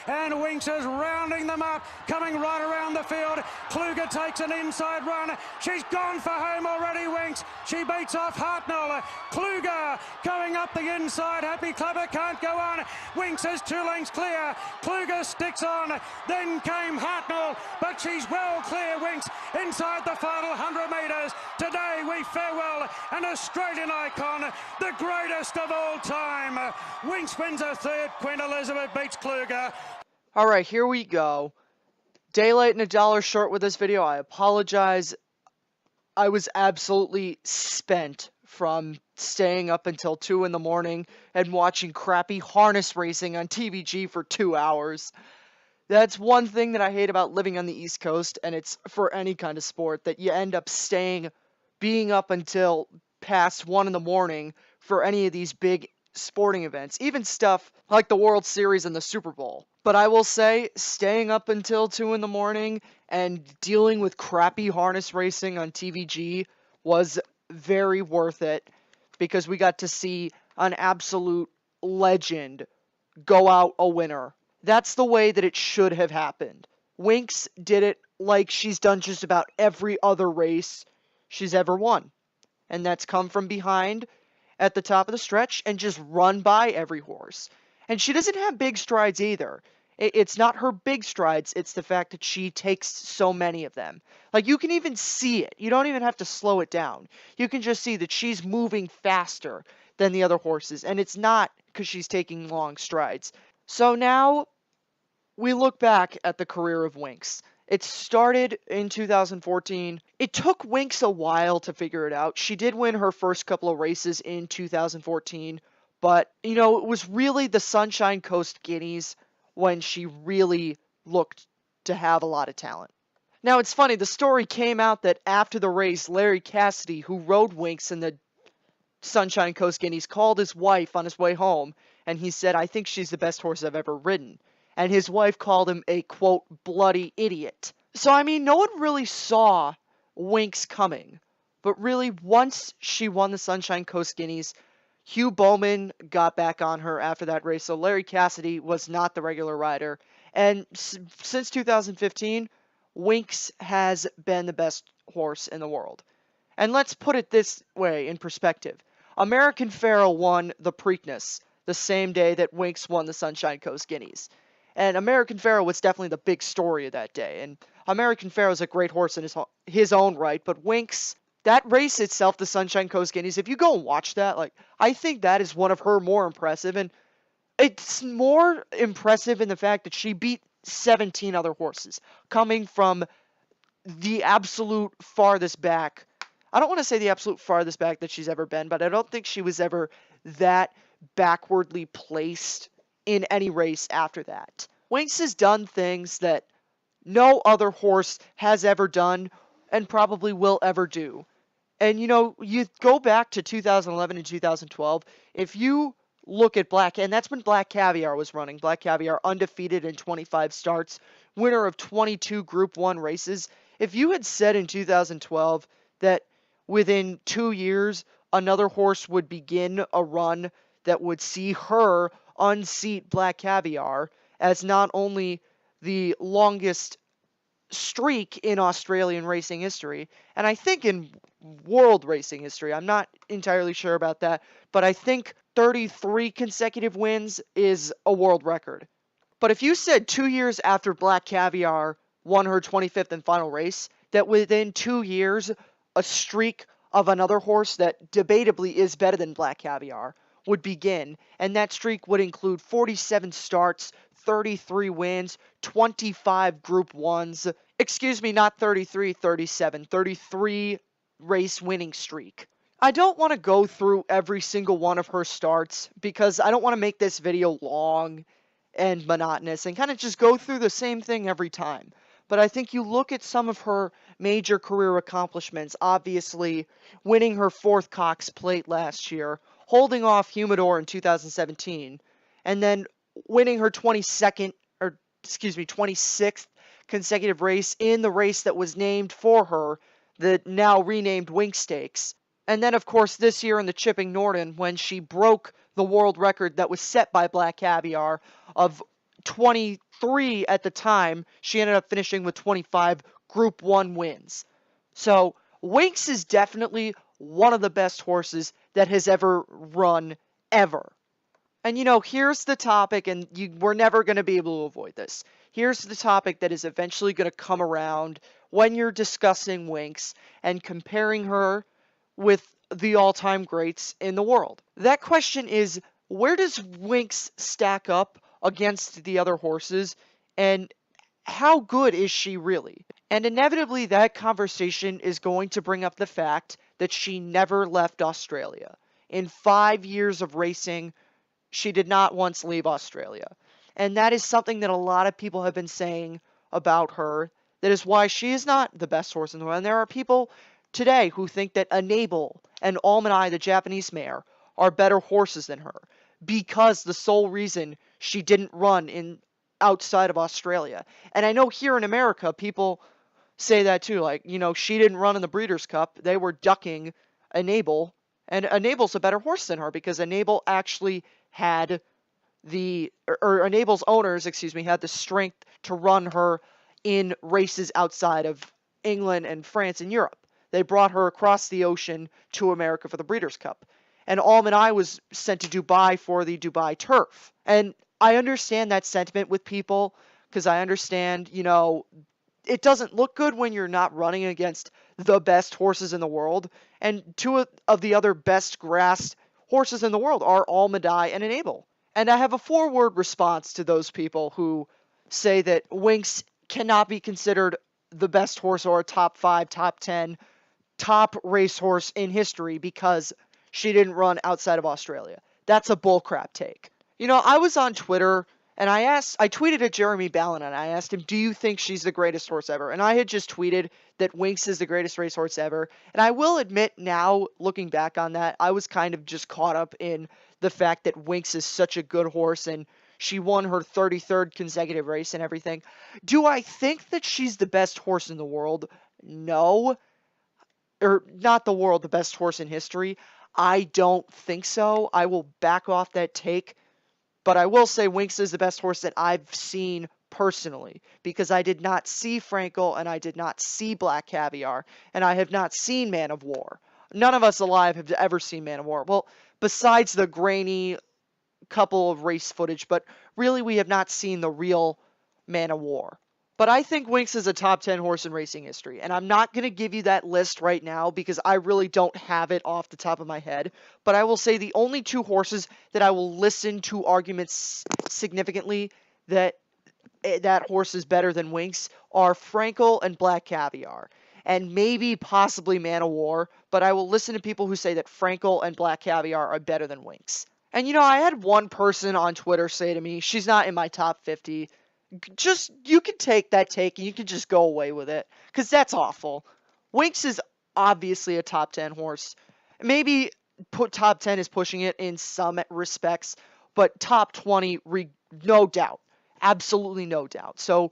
and Winx is rounding them up, coming right around the field. Kluger takes an inside run. She's gone for home already, Winx. She beats off Hartnell. Kluger going up the inside. Happy Clubber can't go on. Winx is 2 lengths clear. Kluger sticks on. Then came Hartnell, but she's well clear, Winx, inside the final 100 metres. Today we farewell an Australian icon, the greatest of all time. Winx wins a third. Queen Elizabeth beats Kluger. All right, here we go. Day late and $1 short with this video. I apologize. I was absolutely spent from staying up until 2 in the morning and watching crappy harness racing on TVG for 2 hours. That's one thing that I hate about living on the East Coast, and it's for any kind of sport, that you end up being up until past 1 in the morning for any of these big sporting events, even stuff like the World Series and the Super Bowl. But I will say, staying up until 2 in the morning and dealing with crappy harness racing on TVG was very worth it, because we got to see an absolute legend go out a winner. That's the way that it should have happened. Winx did it like she's done just about every other race she's ever won. And that's come from behind at the top of the stretch and just run by every horse. And she doesn't have big strides either. It's not her big strides, it's the fact that she takes so many of them. Like, you can even see it. You don't even have to slow it down. You can just see that she's moving faster than the other horses. And it's not because she's taking long strides. So now we look back at the career of Winx. It started in 2014. It took Winx a while to figure it out. She did win her first couple of races in 2014, but, it was really the Sunshine Coast Guineas when she really looked to have a lot of talent. Now, it's funny, the story came out that after the race, Larry Cassidy, who rode Winx in the Sunshine Coast Guineas, called his wife on his way home, and he said, "I think she's the best horse I've ever ridden." And his wife called him a, quote, bloody idiot. So, no one really saw Winx coming. But really, once she won the Sunshine Coast Guineas, Hugh Bowman got back on her after that race. So Larry Cassidy was not the regular rider. And since 2015, Winx has been the best horse in the world. And let's put it this way in perspective. American Pharoah won the Preakness the same day that Winx won the Sunshine Coast Guineas. And American Pharoah was definitely the big story of that day. And American Pharoah is a great horse in his own right. But Winx, that race itself, the Sunshine Coast Guineas, if you go and watch that, I think that is one of her more impressive. And it's more impressive in the fact that she beat 17 other horses, coming from the absolute farthest back. I don't want to say the absolute farthest back that she's ever been, but I don't think she was ever that backwardly placed in any race after that. Winx has done things that no other horse has ever done and probably will ever do. And, you go back to 2011 and 2012, if you look at and that's when Black Caviar was running. Black Caviar undefeated in 25 starts, winner of 22 Group 1 races. If you had said in 2012 that within 2 years another horse would begin a run that would see her unseat Black Caviar as not only the longest streak in Australian racing history, and I think in world racing history, I'm not entirely sure about that, but I think 33 consecutive wins is a world record. But if you said 2 years after Black Caviar won her 25th and final race, that within 2 years, a streak of another horse that debatably is better than Black Caviar would begin, and that streak would include 47 starts, 33 wins, 25 Group 1s, excuse me, not 33, 37, 33 race winning streak. I don't want to go through every single one of her starts because I don't want to make this video long and monotonous and kind of just go through the same thing every time. But I think you look at some of her major career accomplishments, obviously winning her 4th Cox Plate last year, holding off Humidor in 2017, and then winning her 26th consecutive race in the race that was named for her, the now renamed Winx Stakes. And then, of course, this year in the Chipping Norton, when she broke the world record that was set by Black Caviar of 20 3 at the time. She ended up finishing with 25 Group 1 wins. So Winx is definitely one of the best horses that has ever run, ever. And here's the topic, and we're never going to be able to avoid this. Here's the topic that is eventually going to come around when you're discussing Winx and comparing her with the all-time greats in the world. That question is, where does Winx stack up against the other horses, and how good is she really? And inevitably, that conversation is going to bring up the fact that she never left Australia. In 5 years of racing, she did not once leave Australia. And that is something that a lot of people have been saying about her. That is why she is not the best horse in the world. And there are people today who think that Enable and Almond, the Japanese mare, are better horses than her because the sole reason she didn't run outside of Australia. And I know here in America, people say that too. Like, she didn't run in the Breeders' Cup. They were ducking Enable. And Enable's a better horse than her because Enable actually had Enable's owners, had the strength to run her in races outside of England and France and Europe. They brought her across the ocean to America for the Breeders' Cup. And Almond was sent to Dubai for the Dubai Turf. And I understand that sentiment with people because I understand, it doesn't look good when you're not running against the best horses in the world. And two of the other best grassed horses in the world are Almond and Enable. And I have a 4-word response to those people who say that Winx cannot be considered the best horse or a top 5, top 10, top racehorse in history because she didn't run outside of Australia. That's a bullcrap take. I was on Twitter and I tweeted at Jeremy Ballin and I asked him, do you think she's the greatest horse ever? And I had just tweeted that Winx is the greatest racehorse ever. And I will admit now, looking back on that, I was kind of just caught up in the fact that Winx is such a good horse and she won her 33rd consecutive race and everything. Do I think that she's the best horse in the world? No. Or not the world, the best horse in history. I don't think so. I will back off that take. But I will say Winx is the best horse that I've seen personally because I did not see Frankel and I did not see Black Caviar and I have not seen Man of War. None of us alive have ever seen Man of War. Well, besides the grainy couple of race footage, but really we have not seen the real Man of War. But I think Winx is a top 10 horse in racing history, and I'm not going to give you that list right now because I really don't have it off the top of my head, but I will say the only 2 horses that I will listen to arguments significantly that horse is better than Winx are Frankel and Black Caviar, and maybe possibly Man of War, but I will listen to people who say that Frankel and Black Caviar are better than Winx. And I had one person on Twitter say to me, she's not in my top 50. You can take that take and you can just go away with it because that's awful. Winx is obviously a top 10 horse. Maybe top 10 is pushing it in some respects, but top 20, no doubt. Absolutely no doubt. So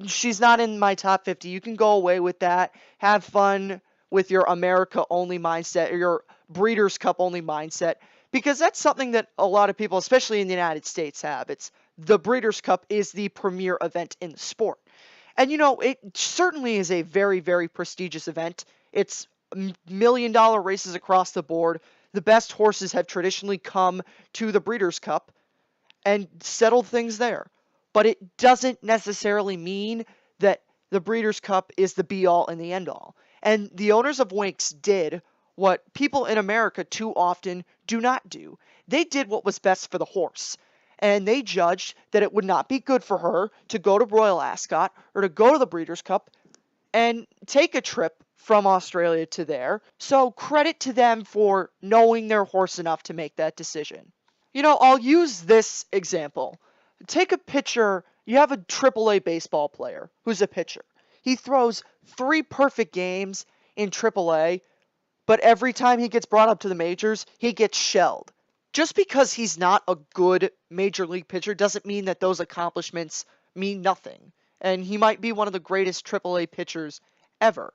she's not in my top 50. You can go away with that. Have fun with your America only mindset or your Breeders' Cup only mindset because that's something that a lot of people, especially in the United States, have. The Breeders' Cup is the premier event in the sport. And, it certainly is a very, very prestigious event. It's $1 million races across the board. The best horses have traditionally come to the Breeders' Cup and settled things there. But it doesn't necessarily mean that the Breeders' Cup is the be-all and the end-all. And the owners of Winx did what people in America too often do not do. They did what was best for the horse. And they judged that it would not be good for her to go to Royal Ascot or to go to the Breeders' Cup and take a trip from Australia to there. So credit to them for knowing their horse enough to make that decision. I'll use this example. Take a pitcher. You have a AAA baseball player who's a pitcher. He throws 3 perfect games in AAA, but every time he gets brought up to the majors, he gets shelled. Just because he's not a good major league pitcher doesn't mean that those accomplishments mean nothing. And he might be one of the greatest AAA pitchers ever.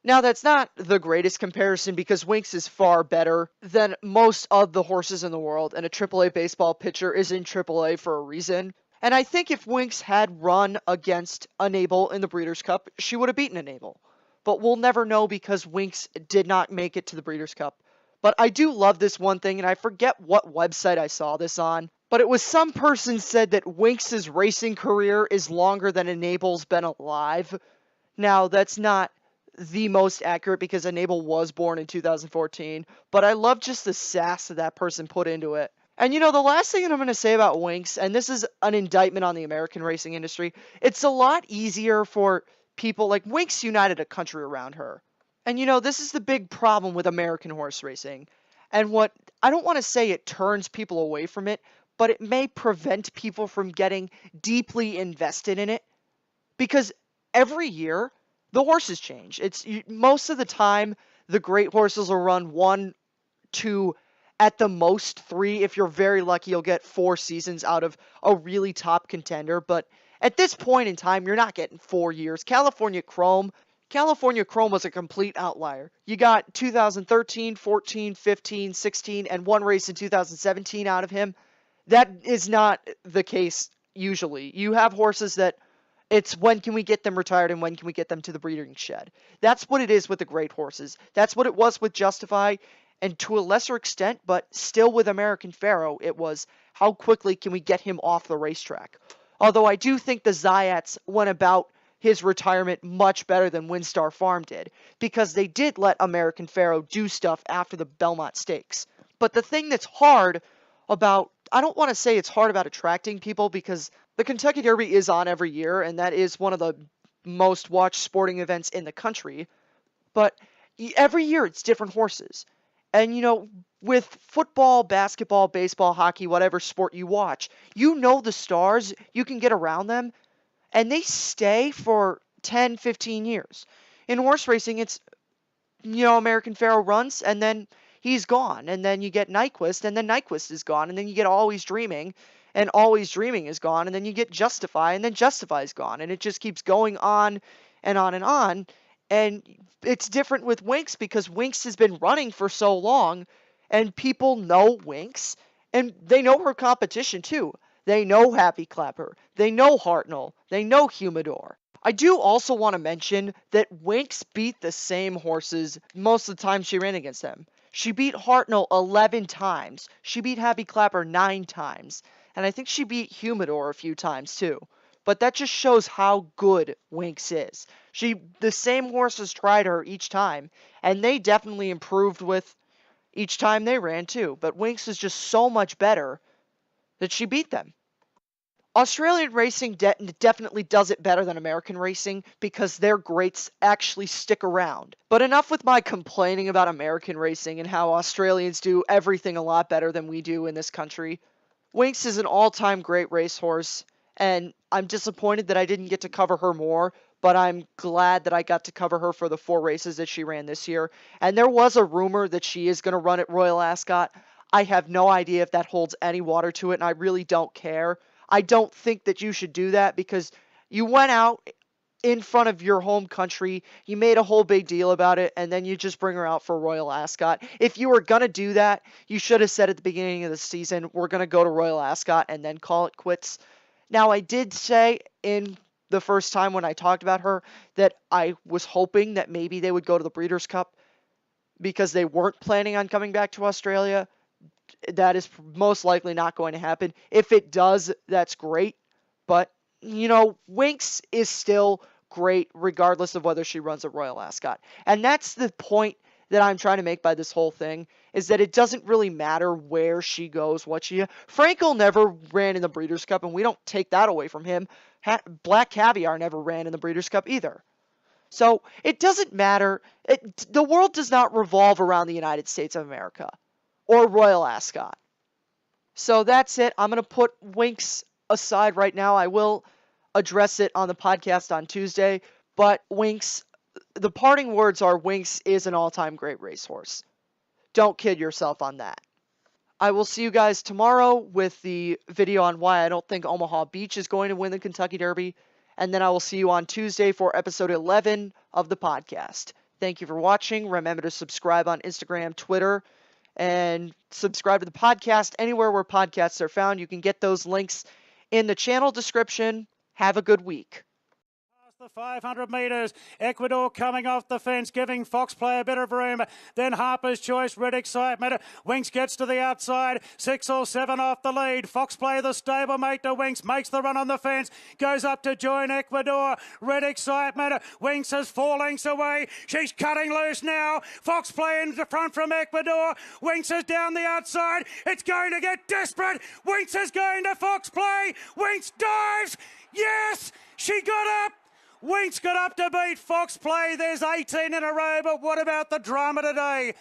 Now, that's not the greatest comparison because Winx is far better than most of the horses in the world, and a AAA baseball pitcher is in AAA for a reason. And I think if Winx had run against Enable in the Breeders' Cup, she would have beaten Enable. But we'll never know because Winx did not make it to the Breeders' Cup. But I do love this one thing, and I forget what website I saw this on, but it was some person said that Winx's racing career is longer than Enable's been alive. Now, that's not the most accurate because Enable was born in 2014, but I love just the sass that person put into it. And the last thing that I'm going to say about Winx, and this is an indictment on the American racing industry, it's a lot easier for people like Winx united a country around her. And this is the big problem with American horse racing. And what I don't want to say it turns people away from it, but it may prevent people from getting deeply invested in it because every year the horses change. Most of the time the great horses will run 1, 2, at the most 3. If you're very lucky, you'll get 4 seasons out of a really top contender. But at this point in time, you're not getting 4 years. California Chrome was a complete outlier. You got 2013, 14, 15, 16, and 1 race in 2017 out of him. That is not the case usually. You have horses that it's when can we get them retired and when can we get them to the breeding shed. That's what it is with the great horses. That's what it was with Justify, and to a lesser extent, but still with American Pharoah, it was how quickly can we get him off the racetrack. Although I do think the Zayats went about his retirement much better than Windstar Farm did, because they did let American Pharoah do stuff after the Belmont Stakes. But the thing that's hard about, I don't want to say it's hard about attracting people, because the Kentucky Derby is on every year, and that is one of the most watched sporting events in the country. But every year it's different horses. And with football, basketball, baseball, hockey, whatever sport you watch, the stars, you can get around them, and they stay for 10, 15 years. In horse racing, it's, American Pharoah runs, and then he's gone. And then you get Nyquist, and then Nyquist is gone. And then you get Always Dreaming, and Always Dreaming is gone. And then you get Justify, and then Justify is gone. And it just keeps going on and on and on. And it's different with Winx because Winx has been running for so long, and people know Winx, and they know her competition too. They know Happy Clapper. They know Hartnell. They know Humidor. I do also want to mention that Winx beat the same horses most of the time she ran against them. She beat Hartnell 11 times. She beat Happy Clapper 9 times. And I think she beat Humidor a few times too. But that just shows how good Winx is. The same horses tried her each time, and they definitely improved with each time they ran too. But Winx is just so much better that she beat them. Australian racing definitely does it better than American racing because their greats actually stick around. But enough with my complaining about American racing and how Australians do everything a lot better than we do in this country. Winx is an all-time great racehorse, and I'm disappointed that I didn't get to cover her more, but I'm glad that I got to cover her for the 4 races that she ran this year. And there was a rumor that she is going to run at Royal Ascot. I have no idea if that holds any water to it, and I really don't care. I don't think that you should do that because you went out in front of your home country, you made a whole big deal about it, and then you just bring her out for Royal Ascot. If you were going to do that, you should have said at the beginning of the season, we're going to go to Royal Ascot and then call it quits. Now, I did say in the first time when I talked about her that I was hoping that maybe they would go to the Breeders' Cup because they weren't planning on coming back to Australia. That is most likely not going to happen. If it does, that's great. But, Winx is still great regardless of whether she runs at Royal Ascot. And that's the point that I'm trying to make by this whole thing, is that it doesn't really matter where she goes, Frankel never ran in the Breeders' Cup, and we don't take that away from him. Black Caviar never ran in the Breeders' Cup either. So it doesn't matter. The world does not revolve around the United States of America or Royal Ascot. So that's it. I'm going to put Winx aside right now. I will address it on the podcast on Tuesday, but Winx, the parting words are Winx is an all-time great racehorse. Don't kid yourself on that. I will see you guys tomorrow with the video on why I don't think Omaha Beach is going to win the Kentucky Derby, and then I will see you on Tuesday for episode 11 of the podcast. Thank you for watching. Remember to subscribe on Instagram, Twitter, and subscribe to the podcast anywhere where podcasts are found. You can get those links in the channel description. Have a good week. The 500 metres, Ecuador coming off the fence, giving Fox Play a bit of room. Then Harper's Choice, Red Excitement. Winx gets to the outside, 6 or 7 off the lead. Fox Play, the stablemate to Winx, makes the run on the fence, goes up to join Ecuador. Red Excitement, Winx is 4 lengths away. She's cutting loose now. Fox Play in the front from Ecuador. Winx is down the outside. It's going to get desperate. Winx is going to Fox Play. Winx dives. Yes, she got up. Winx got up to beat Fox Play. There's 18 in a row, but what about the drama today?